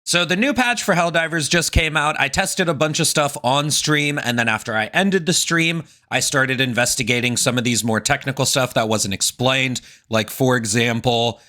So the new patch for Helldivers just came out. I tested a bunch of stuff on stream, and then after I ended the stream, I started investigating some of these more technical stuff that wasn't explained. Like, for example,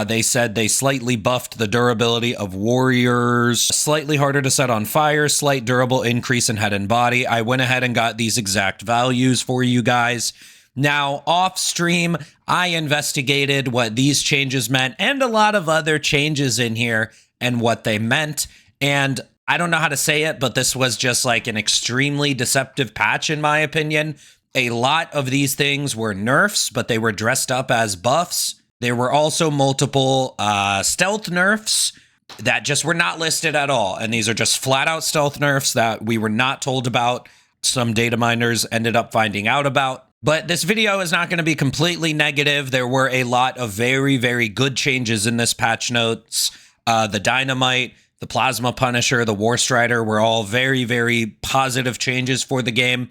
they said they slightly buffed the durability of warriors, slightly harder to set on fire, slight durable increase in head and body. I went ahead and got these exact values for you guys. Now, off stream, I investigated what these changes meant and a lot of other changes in here and what they meant. And I don't know how to say it, but this was just like an extremely deceptive patch, in my opinion. A lot of these things were nerfs, but they were dressed up as buffs. There were also multiple stealth nerfs that just were not listed at all. And these are just flat out stealth nerfs that we were not told about. Some data miners ended up finding out about. But this video is not going to be completely negative. There were a lot of very, very good changes in this patch notes. The Dynamite, the Plasma Punisher, the War Strider were all very, very positive changes for the game.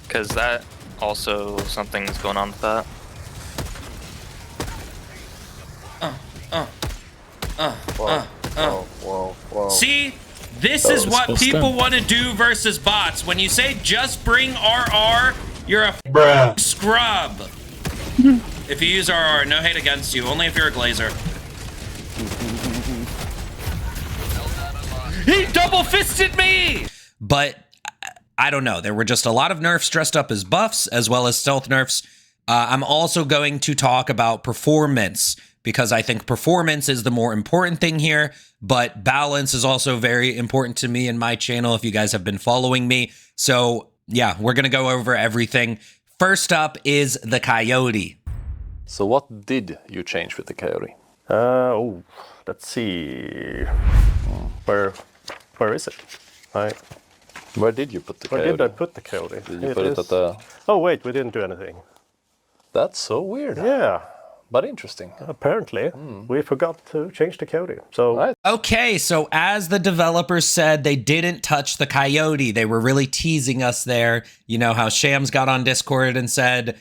Because that also something's going on with that. Whoa. See, this is what people want to do versus bots. When you say just bring RR, you're a scrub. If you use RR, no hate against you, only if you're a glazer. He double-fisted me! But I don't know. There were just a lot of nerfs dressed up as buffs, as well as stealth nerfs. I'm also going to talk about performance, because I think performance is the more important thing here, but balance is also very important to me in my channel if you guys have been following me. So yeah, we're going to go over everything. First up is the Coyote. So what did you change with the Coyote? Let's see. Where is it? Where did you put the Coyote? Where did I put the Coyote? Did you put it at the... Oh wait, we didn't do anything. That's so weird. Yeah. But interesting. Apparently, we forgot to change the Coyote. So okay, so as the developers said, they didn't touch the Coyote. They were really teasing us there. You know how Shams got on Discord and said,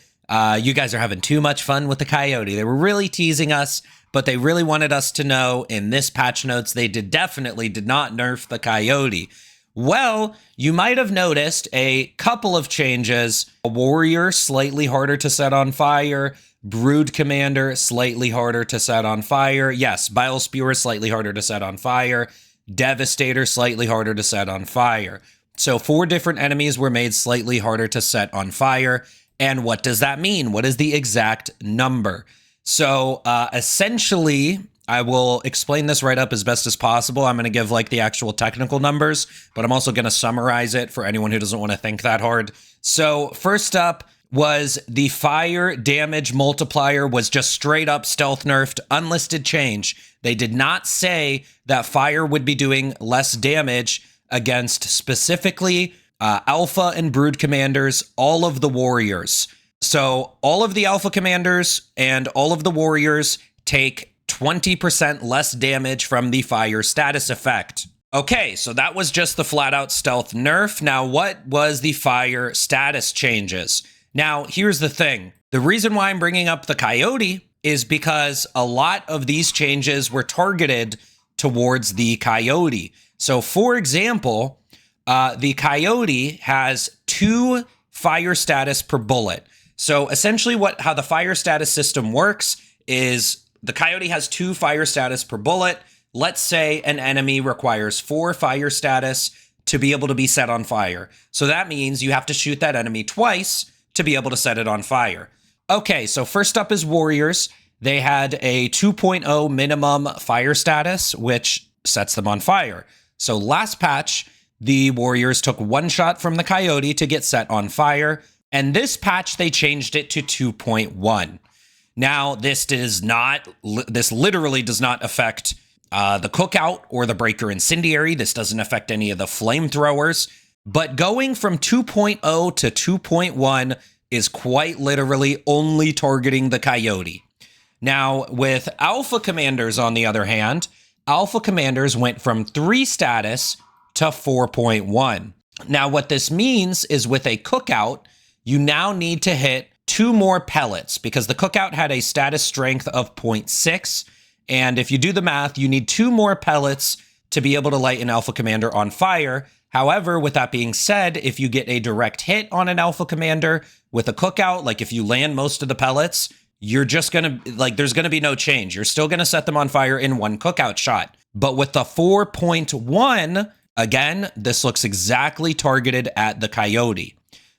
you guys are having too much fun with the Coyote. They were really teasing us, but they really wanted us to know in this patch notes, they definitely did not nerf the Coyote. Well, you might have noticed a couple of changes. A warrior, slightly harder to set on fire. Brood Commander, slightly harder to set on fire. Yes, Bile Spewer, slightly harder to set on fire. Devastator, slightly harder to set on fire. So 4 different enemies were made slightly harder to set on fire. And what does that mean? What is the exact number? So essentially, I will explain this right up as best as possible. I'm going to give like the actual technical numbers, but I'm also going to summarize it for anyone who doesn't want to think that hard. So first up was the fire damage multiplier was just straight up stealth nerfed, unlisted change. They did not say that fire would be doing less damage against specifically alpha and brood commanders, all of the warriors. So all of the alpha commanders and all of the warriors take 20% less damage from the fire status effect. Okay, so that was just the flat out stealth nerf. Now, what was the fire status changes? Now, here's the thing. The reason why I'm bringing up the Coyote is because a lot of these changes were targeted towards the Coyote. So, for example, the Coyote has 2 fire status per bullet. So, essentially how the fire status system works is the Coyote has 2 fire status per bullet. Let's say an enemy requires 4 fire status to be able to be set on fire. So that means you have to shoot that enemy twice to be able to set it on fire. Okay, so first up is warriors. They had a 2.0 minimum fire status, which sets them on fire. So last patch, the warriors took 1 shot from the Coyote to get set on fire. And this patch, they changed it to 2.1. Now, this literally does not affect the cookout or the breaker incendiary. This doesn't affect any of the flamethrowers. But going from 2.0 to 2.1 is quite literally only targeting the Coyote. Now, with alpha commanders, on the other hand, alpha commanders went from 3 status to 4.1. Now, what this means is with a cookout, you now need to hit 2 more pellets because the cookout had a status strength of 0.6. And if you do the math, you need 2 more pellets to be able to light an Alpha Commander on fire. However, with that being said, if you get a direct hit on an Alpha Commander with a cookout, like if you land most of the pellets, you're just going to, like, there's going to be no change. You're still going to set them on fire in 1 cookout shot. But with the 4.1, again, this looks exactly targeted at the Coyote.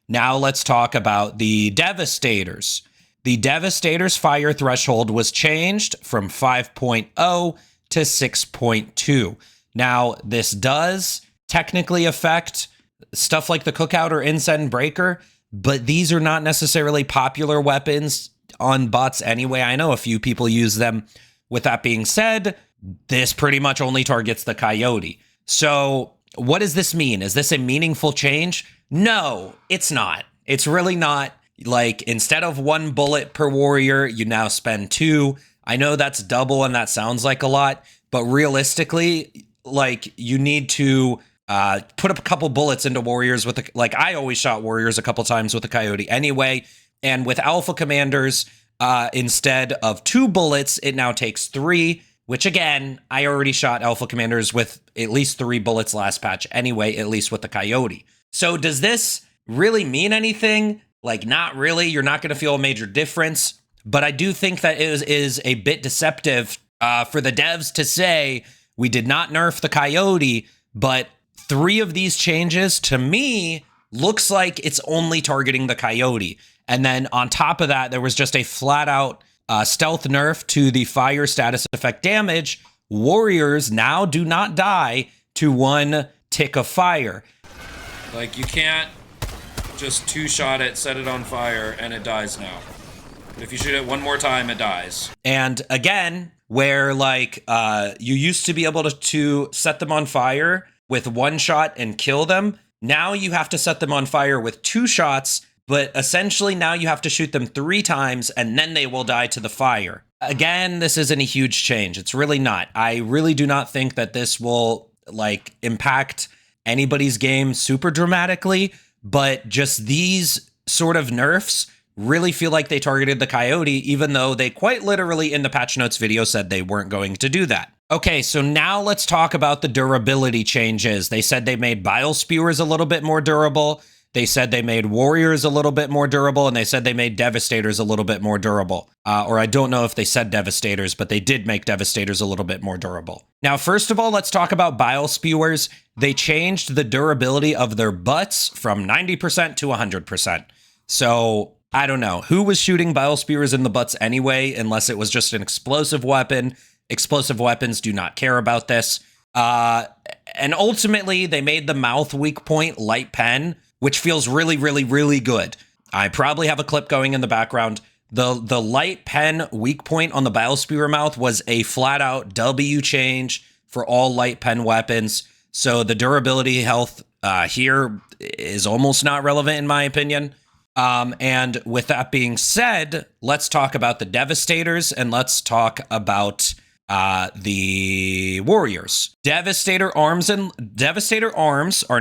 Now let's talk about the Devastators. The Devastators fire threshold was changed from 5.0 to 6.2. Now, this does technically affect stuff like the Cookout or Incense Breaker, but these are not necessarily popular weapons on bots anyway. I know a few people use them. With that being said, this pretty much only targets the Coyote. So what does this mean? Is this a meaningful change? No, it's not. It's really not. Like, instead of 1 bullet per warrior, you now spend 2. I know that's double and that sounds like a lot, but realistically, like, you need to put up a couple bullets into warriors with like, I always shot warriors a couple times with a Coyote anyway. And with Alpha Commanders, instead of 2 bullets, it now takes 3, which again, I already shot Alpha Commanders with at least 3 bullets last patch anyway, at least with the Coyote. So does this really mean anything? Like, not really. You're not going to feel a major difference. But I do think that it is a bit deceptive for the devs to say, we did not nerf the Coyote, but 3 of these changes, to me, looks like it's only targeting the Coyote. And then on top of that, there was just a flat-out stealth nerf to the fire status effect damage. Warriors now do not die to 1 tick of fire. Like, you can't just 2-shot it, set it on fire, and it dies now. But if you shoot it 1 more time, it dies. And again, where like you used to be able to set them on fire with 1 shot and kill them, now you have to set them on fire with 2 shots, but essentially now you have to shoot them 3 times and then they will die to the fire. Again, this isn't a huge change. It's really not. I really do not think that this will like impact anybody's game super dramatically, but just these sort of nerfs really feel like they targeted the Coyote, even though they quite literally in the patch notes video said they weren't going to do that. Okay, so now let's talk about the durability changes. They said they made Bile Spewers a little bit more durable. They said they made Warriors a little bit more durable, and they said they made Devastators a little bit more durable. Or I don't know if they said Devastators, but they did make Devastators a little bit more durable. Now, first of all, let's talk about Bile Spewers. They changed the durability of their butts from 90% to 100%. So, I don't know. Who was shooting Bile Spewers in the butts anyway, unless it was just an explosive weapon? Explosive weapons do not care about this. And ultimately, they made the mouth weak point light pen, which feels really, really, really good. I probably have a clip going in the background. The light pen weak point on the Bile Spewer mouth was a flat-out W change for all light pen weapons. So the durability health here is almost not relevant in my opinion. And with that being said, let's talk about the Devastators and let's talk about the Warriors. Devastator arms are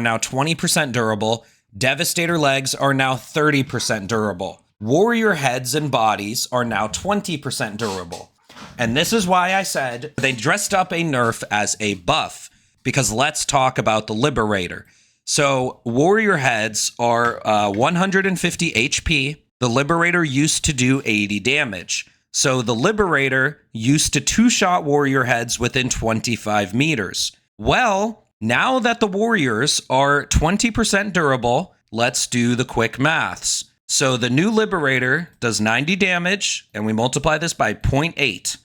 now 20% durable. Devastator legs are now 30% durable. Warrior heads and bodies are now 20% durable. And this is why I said they dressed up a nerf as a buff, because let's talk about the Liberator. So warrior heads are 150 HP. The Liberator used to do 80 damage. So the Liberator used to 2-shot warrior heads within 25 meters. Well, now that the warriors are 20% durable, let's do the quick maths. So the new Liberator does 90 damage, and we multiply this by 0.8.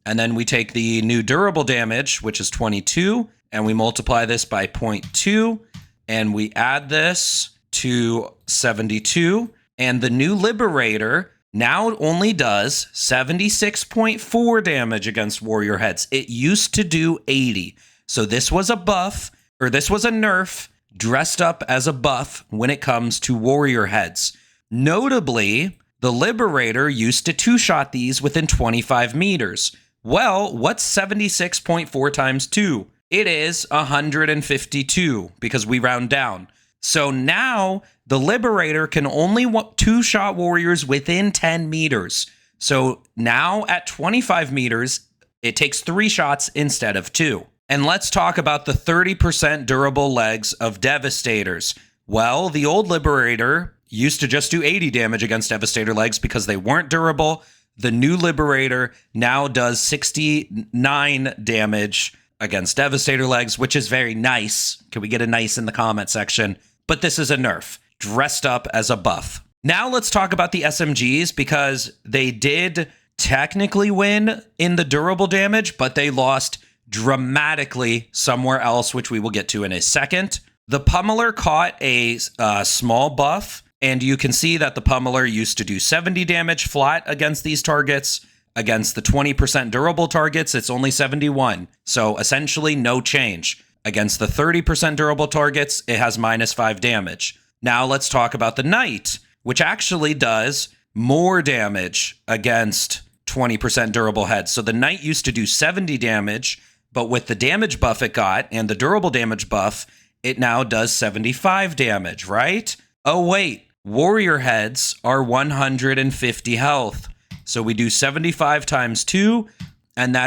And then we take the new durable damage, which is 22, and we multiply this by 0.2, and we add this to 72. And the new Liberator now only does 76.4 damage against warrior heads. It used to do 80. So this was a buff, or this was a nerf dressed up as a buff when it comes to warrior heads. Notably, the Liberator used to 2-shot these within 25 meters. Well, what's 76.4 times 2? It is 152 because we round down. So now the Liberator can only two-shot warriors within 10 meters. So now at 25 meters, it takes 3 shots instead of 2. And let's talk about the 30% durable legs of Devastators. Well, the old Liberator used to just do 80 damage against Devastator legs because they weren't durable. The new Liberator now does 69 damage against Devastator legs, which is very nice. Can we get a nice in the comment section? But this is a nerf, dressed up as a buff. Now let's talk about the SMGs, because they did technically win in the durable damage, but they lost dramatically somewhere else, which we will get to in a second. The Pummeler caught a small buff, and you can see that the Pummeler used to do 70 damage flat against these targets. Against the 20% durable targets, it's only 71. So essentially no change. Against the 30% durable targets, it has -5 damage. Now let's talk about the Knight, which actually does more damage against 20% durable heads. So the Knight used to do 70 damage, but with the damage buff it got and the durable damage buff, it now does 75 damage, right? Oh wait, warrior heads are 150 health. So we do 75 times 2, and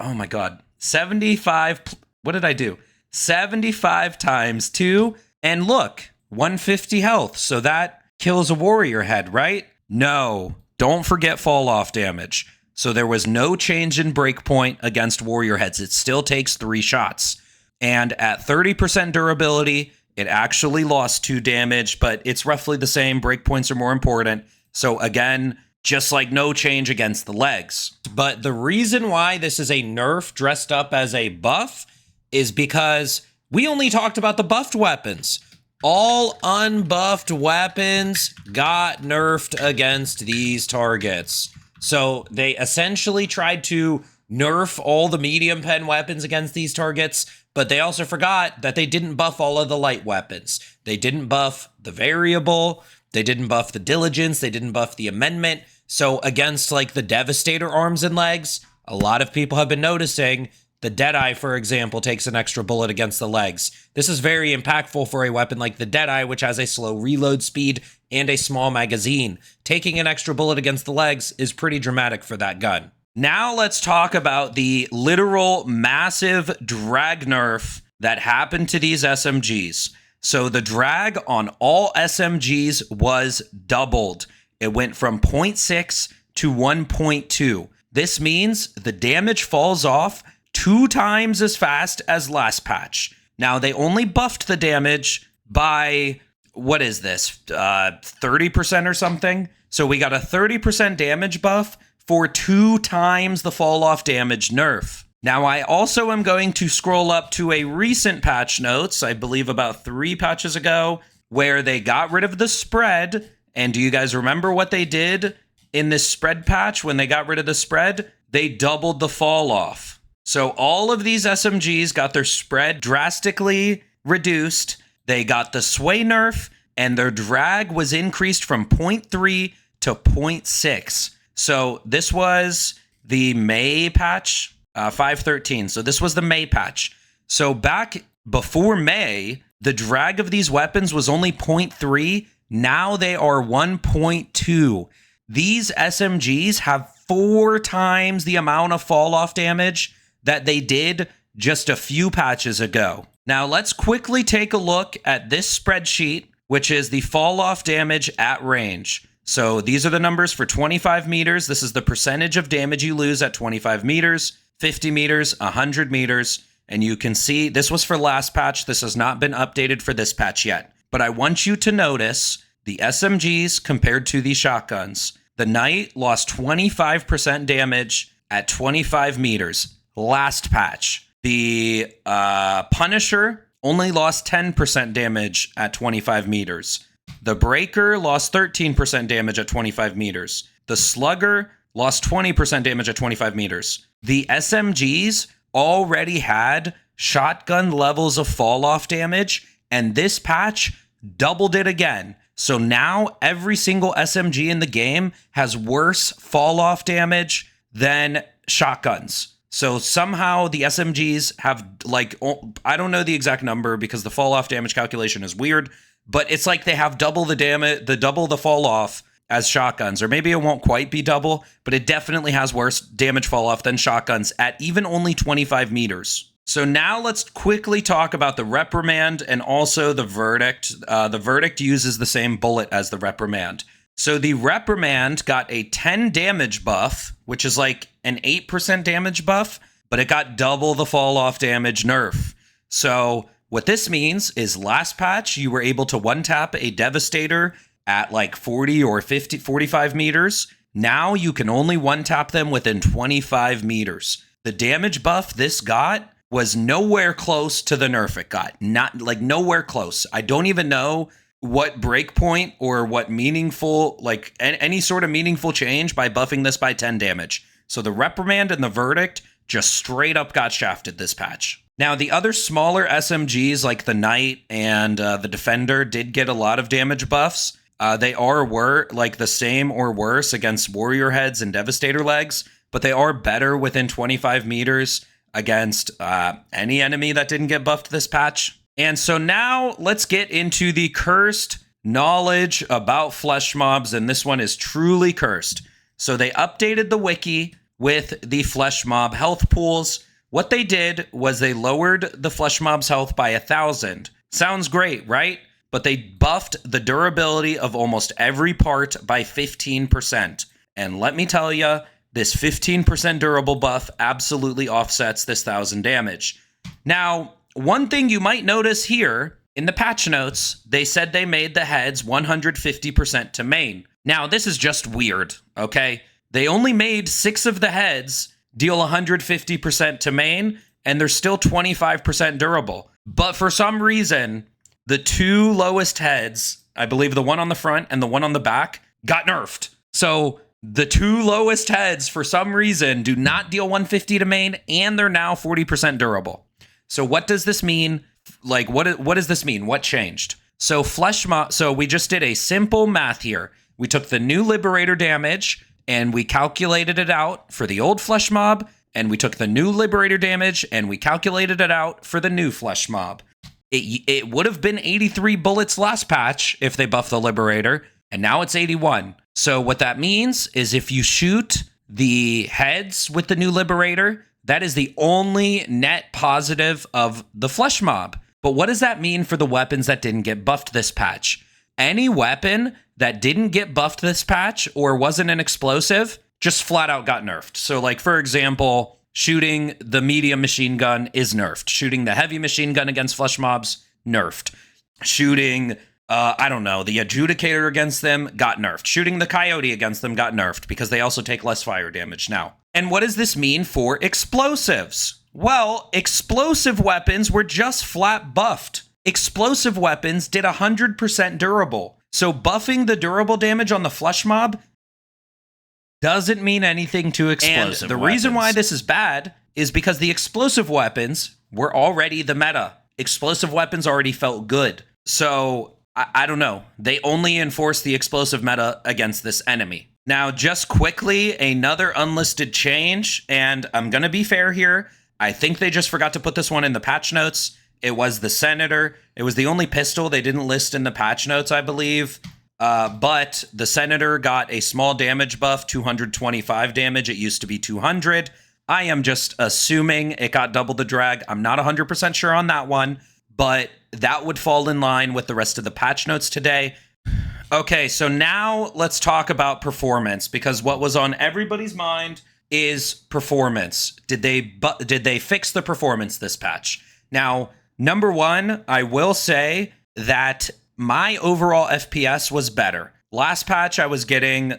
oh my god, 75, what did I do? 75 times 2, and look, 150 health. So that kills a warrior head, right? No, don't forget fall off damage. So there was no change in breakpoint against warrior heads. It still takes 3 shots. And at 30% durability, it actually lost 2 damage, but it's roughly the same. Breakpoints are more important. So again, just like no change against the legs. But the reason why this is a nerf dressed up as a buff is because we only talked about the buffed weapons. All unbuffed weapons got nerfed against these targets. So they essentially tried to nerf all the medium pen weapons against these targets, but they also forgot that they didn't buff all of the light weapons. They didn't buff the variable, they didn't buff the diligence, they didn't buff the amendment. So against like the Devastator arms and legs, a lot of people have been noticing the Deadeye, for example, takes an extra bullet against the legs. This is very impactful for a weapon like the Deadeye, which has a slow reload speed and a small magazine. Taking an extra bullet against the legs is pretty dramatic for that gun. Now let's talk about the literal massive drag nerf that happened to these SMGs. So the drag on all SMGs was doubled. It went from 0.6 to 1.2. This means the damage falls off 2 times as fast as last patch. Now, they only buffed the damage by, what is this, 30% or something? So we got a 30% damage buff for 2 times the fall off damage nerf. Now, I also am going to scroll up to a recent patch notes, I believe about 3 patches ago, where they got rid of the spread. And do you guys remember what they did in this spread patch when they got rid of the spread? They doubled the fall off. So all of these SMGs got their spread drastically reduced. They got the sway nerf, and their drag was increased from 0.3 to 0.6. So this was the May patch, 5.13. So this was the May patch. So back before May, the drag of these weapons was only 0.3. Now they are 1.2. These SMGs have 4 times the amount of fall off damage that they did just a few patches ago. Now let's quickly take a look at this spreadsheet, which is the fall off damage at range. So these are the numbers for 25 meters. This is the percentage of damage you lose at 25 meters, 50 meters, 100 meters. And you can see this was for last patch. This has not been updated for this patch yet. But I want you to notice the SMGs compared to the shotguns. The Knight lost 25% damage at 25 meters. Last patch. The Punisher only lost 10% damage at 25 meters. The Breaker lost 13% damage at 25 meters. The Slugger lost 20% damage at 25 meters. The SMGs already had shotgun levels of fall off damage, and this patch doubled it again. So now every single SMG in the game has worse fall off damage than shotguns. So somehow the SMGs have, like, I don't know the exact number because the fall off damage calculation is weird, but it's like they have double the damage, double the fall off as shotguns, or maybe it won't quite be double, but it definitely has worse damage fall off than shotguns at even only 25 meters. So now let's quickly talk about the Reprimand and also the Verdict. The Verdict uses the same bullet as the Reprimand. So the Reprimand got a 10 damage buff, which is like an 8% damage buff, but it got double the fall off damage nerf. So what this means is last patch, you were able to one tap a Devastator at like 40 or 50, 45 meters. Now you can only one tap them within 25 meters. The damage buff this got was nowhere close to the nerf it got. Not like nowhere close. I don't even know what breakpoint or what meaningful, like any sort of meaningful change by buffing this by 10 damage. So the Reprimand and the Verdict just straight up got shafted this patch. Now, the other smaller SMGs like the Knight and the Defender did get a lot of damage buffs. They were like the same or worse against Warrior Heads and Devastator Legs, but they are better within 25 meters against any enemy that didn't get buffed this patch. And so now let's get into the cursed knowledge about Fleshmobs, and this one is truly cursed. So they updated the wiki with the Fleshmob health pools. What they did was they lowered the Fleshmob's health by 1,000. Sounds great, right? But they buffed the durability of almost every part by 15%. And let me tell you, this 15% durable buff absolutely offsets this 1,000 damage. Now, one thing you might notice here, in the patch notes, they said they made the heads 150% to main. Now, this is just weird, okay? They only made 6 of the heads deal 150% to main, and they're still 25% durable. But for some reason, the 2 lowest heads, I believe the one on the front and the one on the back, got nerfed. So the 2 lowest heads, for some reason, do not deal 150 to main, and they're now 40% durable. So what does this mean? Like, what does this mean? What changed? So Fleshmob, so we just did a simple math here. We took the new Liberator damage, and we calculated it out for the old Fleshmob, and we took the new Liberator damage, and we calculated it out for the new Fleshmob. It would have been 83 bullets last patch if they buffed the Liberator, and now it's 81. So what that means is if you shoot the heads with the new Liberator, that is the only net positive of the Fleshmob. But what does that mean for the weapons that didn't get buffed this patch? Any weapon that didn't get buffed this patch or wasn't an explosive just flat out got nerfed. So like, for example, shooting the medium machine gun is nerfed. Shooting the heavy machine gun against Fleshmobs, nerfed. Shooting, I don't know, the Adjudicator against them got nerfed. Shooting the Coyote against them got nerfed because they also take less fire damage now. And what does this mean for explosives? Well, explosive weapons were just flat buffed. Explosive weapons did 100% durable. So buffing the durable damage on the Fleshmob doesn't mean anything to explosive. And the reason why this is bad is because the explosive weapons were already the meta. Explosive weapons already felt good. So I don't know. They only enforce the explosive meta against this enemy. Now, just quickly, another unlisted change, and I'm going to be fair here. I think they just forgot to put this one in the patch notes. It was the Senator. It was the only pistol they didn't list in the patch notes, I believe. But the Senator got a small damage buff, 225 damage. It used to be 200. I am just assuming it got double the drag. I'm not 100% sure on that one, but that would fall in line with the rest of the patch notes today. Okay, so now let's talk about performance, because what was on everybody's mind is performance. Did they fix the performance this patch? Now, number one, I will say that my overall FPS was better. Last patch, I was getting,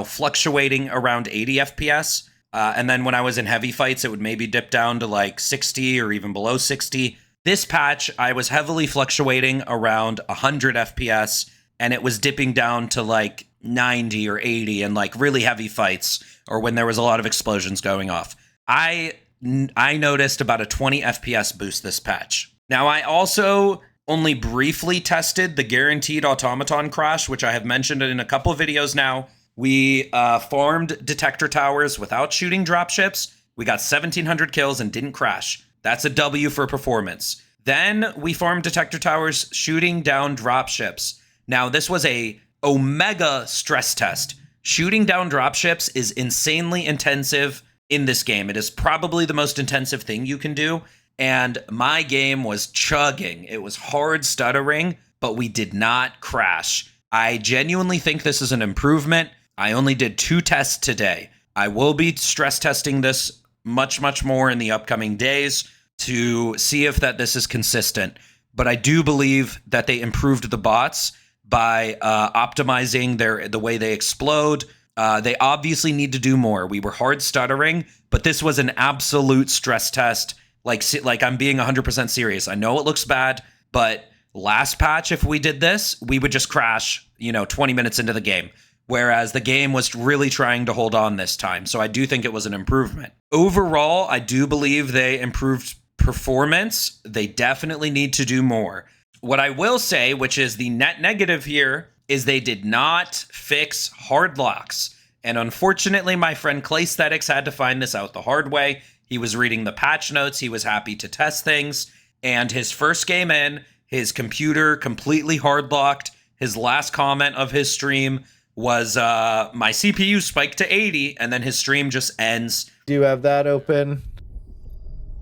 fluctuating around 80 FPS. And then when I was in heavy fights, it would maybe dip down to like 60 or even below 60. This patch, I was heavily fluctuating around 100 FPS, and it was dipping down to like 90 or 80 in like really heavy fights or when there was a lot of explosions going off. I noticed about a 20 FPS boost this patch. Now, I also only briefly tested the guaranteed automaton crash, which I have mentioned in a couple of videos now. We farmed detector towers without shooting dropships. We got 1,700 kills and didn't crash. That's a W for performance. Then we farmed detector towers shooting down dropships. Now, this was a Omega stress test. Shooting down dropships is insanely intensive in this game. It is probably the most intensive thing you can do. And my game was chugging. It was hard stuttering, but we did not crash. I genuinely think this is an improvement. I only did 2 tests today. I will be stress testing this much more in the upcoming days to see if this is consistent. But I do believe that they improved the bots by optimizing the way they explode. They obviously need to do more. We were hard stuttering, but this was an absolute stress test. Like I'm being 100% serious. I know it looks bad, but last patch, if we did this, we would just crash, 20 minutes into the game. Whereas the game was really trying to hold on this time. So I do think it was an improvement. Overall, I do believe they improved performance. They definitely need to do more. What I will say, which is the net negative here, is they did not fix hard locks. And unfortunately, my friend Claysthetics had to find this out the hard way. He was reading the patch notes. He was happy to test things. And his first game in, his computer completely hard locked. His last comment of his stream was, my CPU spiked to 80, and then his stream just ends. Do you have that open?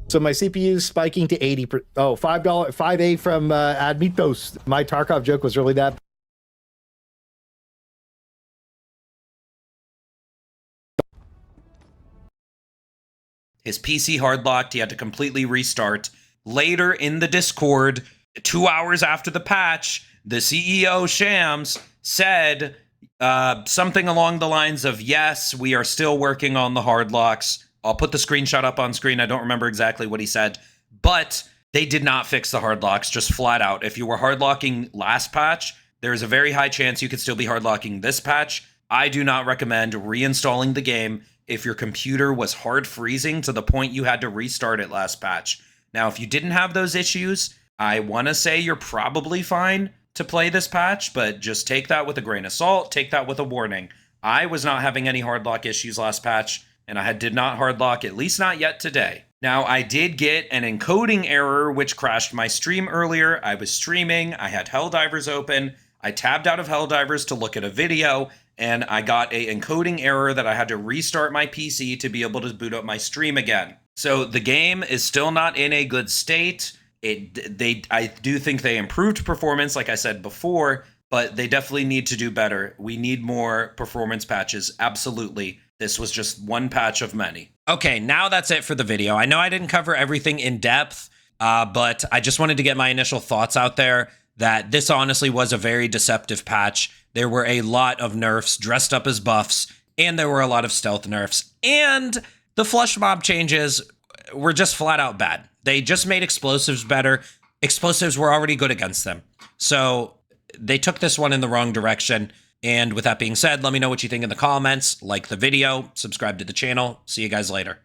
So my CPU spiking to 80. $5, 5A from Admitos. My Tarkov joke was really that. His PC hard locked. He had to completely restart. Later in the Discord, 2 hours after the patch, the CEO Shams said something along the lines of, yes, we are still working on the hard locks. I'll put the screenshot up on screen. I don't remember exactly what he said, but they did not fix the hard locks, just flat out. If you were hard locking last patch, there's a very high chance you could still be hard locking this patch. I do not recommend reinstalling the game if your computer was hard freezing to the point you had to restart it last patch. Now, if you didn't have those issues, I want to say you're probably fine to play this patch, but just take that with a grain of salt. Take that with a warning. I was not having any hard lock issues last patch, and I did not hard lock, at least not yet today. Now, I did get an encoding error, which crashed my stream earlier. I was streaming. I had Helldivers open. I tabbed out of Helldivers to look at a video, and I got a encoding error that I had to restart my PC to be able to boot up my stream again. So the game is still not in a good state. I do think they improved performance, like I said before, but they definitely need to do better. We need more performance patches, absolutely. This was just one patch of many. Okay, now that's it for the video. I know I didn't cover everything in depth, but I just wanted to get my initial thoughts out there that this honestly was a very deceptive patch. There were a lot of nerfs dressed up as buffs, and there were a lot of stealth nerfs, and the Fleshmob changes were just flat out bad. They just made explosives better. Explosives were already good against them. So they took this one in the wrong direction. And with that being said, let me know what you think in the comments. Like the video, subscribe to the channel. See you guys later.